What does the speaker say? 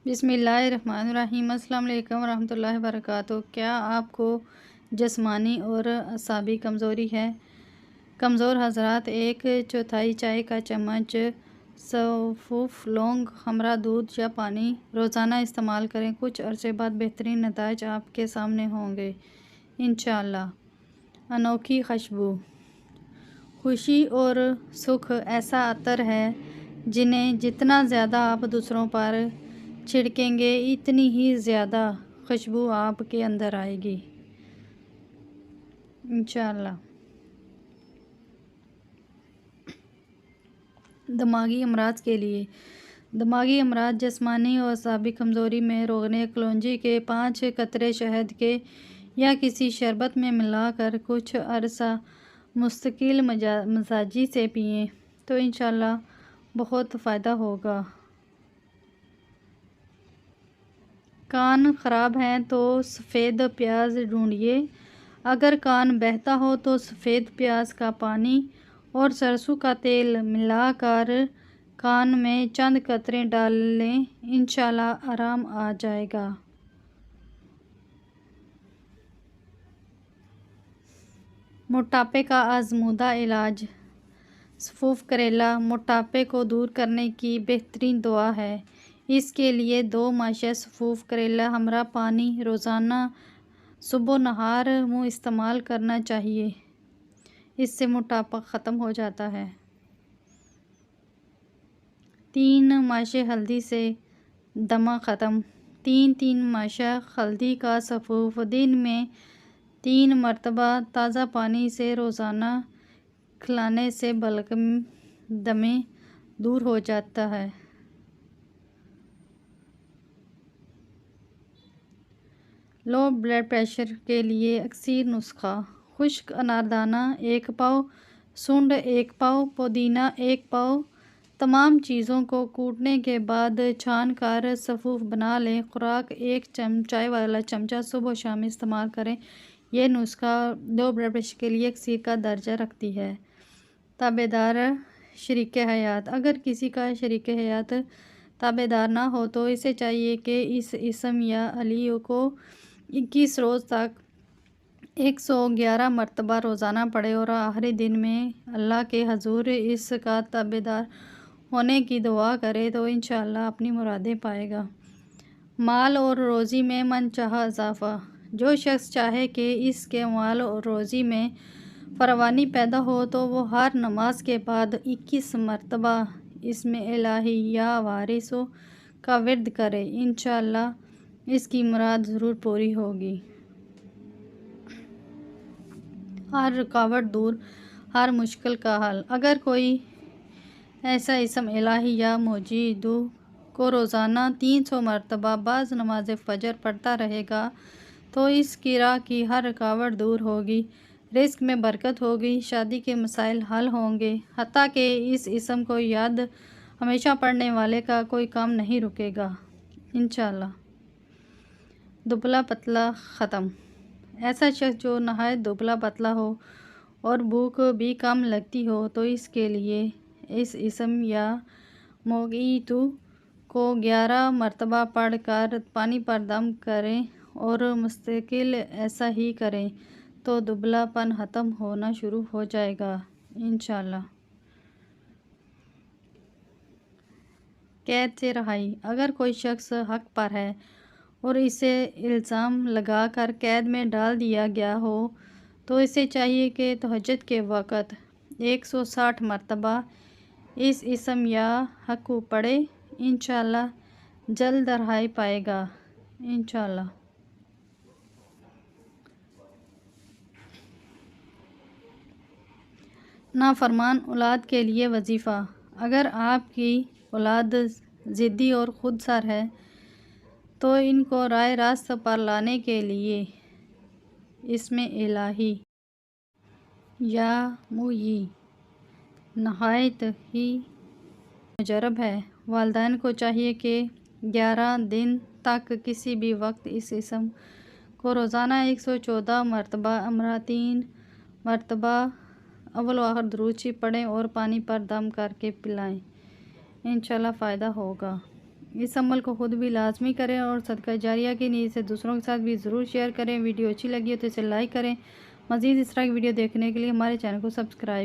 بسم اللہ الرحمن الرحیم۔ السلام علیکم ورحمۃ اللہ وبرکاتہ۔ کیا آپ کو جسمانی اور اعصابی کمزوری ہے؟ کمزور حضرات 1/4 چائے کا چمچ سونف، لونگ ہمراہ دودھ یا پانی روزانہ استعمال کریں۔ کچھ عرصے بعد بہترین نتائج آپ کے سامنے ہوں گے انشاءاللہ۔ انوکھی خوشبو۔ خوشی اور سکھ ایسا عطر ہے جنہیں جتنا زیادہ آپ دوسروں پر چھڑکیں گے اتنی ہی زیادہ خوشبو آپ کے اندر آئے گی انشاءاللہ۔ دماغی امراض کے لیے۔ دماغی امراض، جسمانی اور اعصابی کمزوری میں روغن کلونجی کے 5 قطرے شہد کے یا کسی شربت میں ملا کر کچھ عرصہ مستقل مزاجی سے پئیں تو انشاءاللہ بہت فائدہ ہوگا۔ کان خراب ہیں تو سفید پیاز ڈھونڈیے۔ اگر کان بہتا ہو تو سفید پیاز کا پانی اور سرسوں کا تیل ملا کر کان میں چند قطرے ڈال لیں، انشاءاللہ آرام آ جائے گا۔ موٹاپے کا آزمودہ علاج۔ سونف کریلا موٹاپے کو دور کرنے کی بہترین دوا ہے۔ اس کے لیے 2 ماشا سونف کریلا ہمراہ پانی روزانہ صبح و نہار منہ استعمال کرنا چاہیے۔ اس سے موٹاپا ختم ہو جاتا ہے۔ 3 ماشا ہلدی سے دمہ ختم۔ 3 ماشا ہلدی کا سونف دن میں 3 مرتبہ تازہ پانی سے روزانہ کھلانے سے بلغم دمے دور ہو جاتا ہے۔ لو بلڈ پریشر کے لیے اکثر نسخہ۔ خشک اناردانہ 1 پاؤ، سونڈ 1 پاؤ، پودینہ 1 پاؤ۔ تمام چیزوں کو کوٹنے کے بعد چھان کر سونف بنا لیں۔ خوراک 1 چائے والا چمچہ صبح و شام استعمال کریں۔ یہ نسخہ لو بلڈ پریشر کے لیے اکثر کا درجہ رکھتی ہے۔ تابع دار شریک حیات۔ اگر کسی کا شریک حیات تابع دار نہ ہو تو اسے چاہیے کہ اس اسم یا علی کو 21 روز تک 111 مرتبہ روزانہ پڑھے اور آخری دن میں اللہ کے حضور اس کا تابع دار ہونے کی دعا کرے تو انشاءاللہ اپنی مرادیں پائے گا۔ مال اور روزی میں من چاہا اضافہ۔ جو شخص چاہے کہ اس کے مال اور روزی میں فراوانی پیدا ہو تو وہ ہر نماز کے بعد 21 مرتبہ اسم الہی یا وارث کا ورد کرے، انشاءاللہ اس کی مراد ضرور پوری ہوگی۔ ہر رکاوٹ دور، ہر مشکل کا حل۔ اگر کوئی ایسا اسم الہی یا موجود کو روزانہ 300 مرتبہ بعد نماز فجر پڑھتا رہے گا تو اس کی راہ کی ہر رکاوٹ دور ہوگی، رزق میں برکت ہوگی، شادی کے مسائل حل ہوں گے، حتیٰ کہ اس اسم کو یاد ہمیشہ پڑھنے والے کا کوئی کام نہیں رکے گا انشاءاللہ۔ دبلا پتلا ختم۔ ایسا شخص جو نہایت دبلا پتلا ہو اور بھوک بھی کم لگتی ہو تو اس کے لیے اس اسم یا موعظہ کو 11 مرتبہ پڑھ کر پانی پر دم کریں اور مستقل ایسا ہی کریں تو دبلا پن ختم ہونا شروع ہو جائے گا انشاءاللہ۔ قید سے رہائی۔ اگر کوئی شخص حق پر ہے اور اسے الزام لگا کر قید میں ڈال دیا گیا ہو تو اسے چاہیے کہ تہجد کے وقت 160 مرتبہ اس اسم یا حق کو پڑھے، انشاءاللہ جلد رہائی پائے گا انشاءاللہ۔ نافرمان اولاد کے لیے وظیفہ۔ اگر آپ کی اولاد ضدی اور خود سر ہے تو ان کو راہ راست پر لانے کے لیے اسم الہی یا موعظہ نہایت ہی مجرب ہے۔ والدین کو چاہیے کہ 11 دن تک کسی بھی وقت اس اسم کو روزانہ 114 مرتبہ امرا 3 مرتبہ اول و آخر درود شریف پڑھیں اور پانی پر دم کر کے پلائیں، انشاءاللہ فائدہ ہوگا۔ اس عمل کو خود بھی لازمی کریں اور صدقہ جاریہ کی نیت سے دوسروں کے ساتھ بھی ضرور شیئر کریں۔ ویڈیو اچھی لگی ہو تو اسے لائک کریں۔ مزید اس طرح کی ویڈیو دیکھنے کے لیے ہمارے چینل کو سبسکرائب